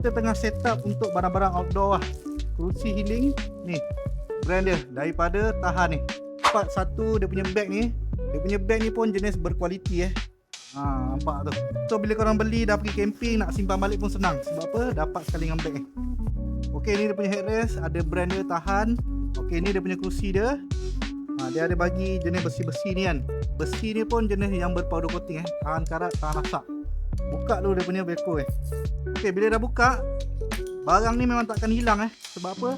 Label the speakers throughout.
Speaker 1: Kita tengah set up untuk barang-barang outdoor lah. Kerusi healing ni, brand dia daripada Tahan ni. Part satu dia punya bag ni. Dia punya bag ni pun jenis berkualiti nampak tu. So bila korang beli dah pergi camping, nak simpan balik pun senang. Sebab apa? Dapat sekali dengan bag ni. Okey, ni dia punya headrest, ada brand dia Tahan. Okey, ni dia punya kerusi dia. Dia ada bagi jenis besi-besi ni kan. Besi ni pun jenis yang berpowder coating tahan karat, tahan asap. Buka dulu dia punya beko Okey, bila dah buka, barang ni memang takkan hilang Sebab apa?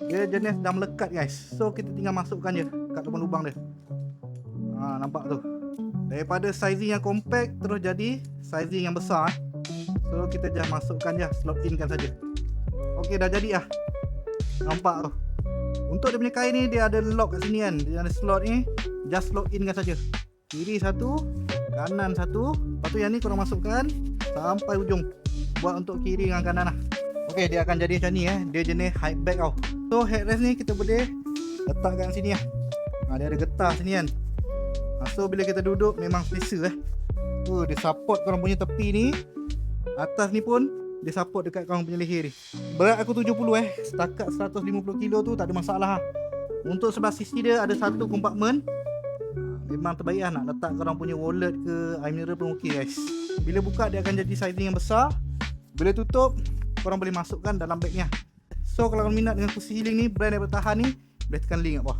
Speaker 1: Dia jenis dah melekat guys. So kita tinggal masukkan je kat lubang-lubang dia. Nampak tu. Daripada sizing yang compact terus jadi sizing yang besar So kita just masukkan je, slot in kan saja. Okey, dah jadi lah. Nampak tu. Untuk dia punya kain ni dia ada lock kat sini kan. Dia ada slot ni, just slot in kan saja. Kiri satu, kanan satu. Lepas tu yang ni korang masukkan sampai ujung. Buat untuk kiri dengan kanan lah. Okey, dia akan jadi macam ni Dia jenis high back tau. So headrest ni kita boleh letak kat sini lah. Dia ada getah sini kan. So bila kita duduk memang selesa dia support korang punya tepi ni. Atas ni pun dia support dekat korang punya leher ni. Berat aku 70 setakat 150 kilo tu tak ada masalah Untuk sebelah sisi dia ada satu kompartmen. Memang terbaik nak letak korang punya wallet ke air mineral pun okey guys. Bila buka dia akan jadi sizing yang besar. Bila tutup korang boleh masukkan dalam bag ni So kalau korang minat dengan kerusi healing ni, brand daripada Tahan ni, boleh tekan link kat bawah.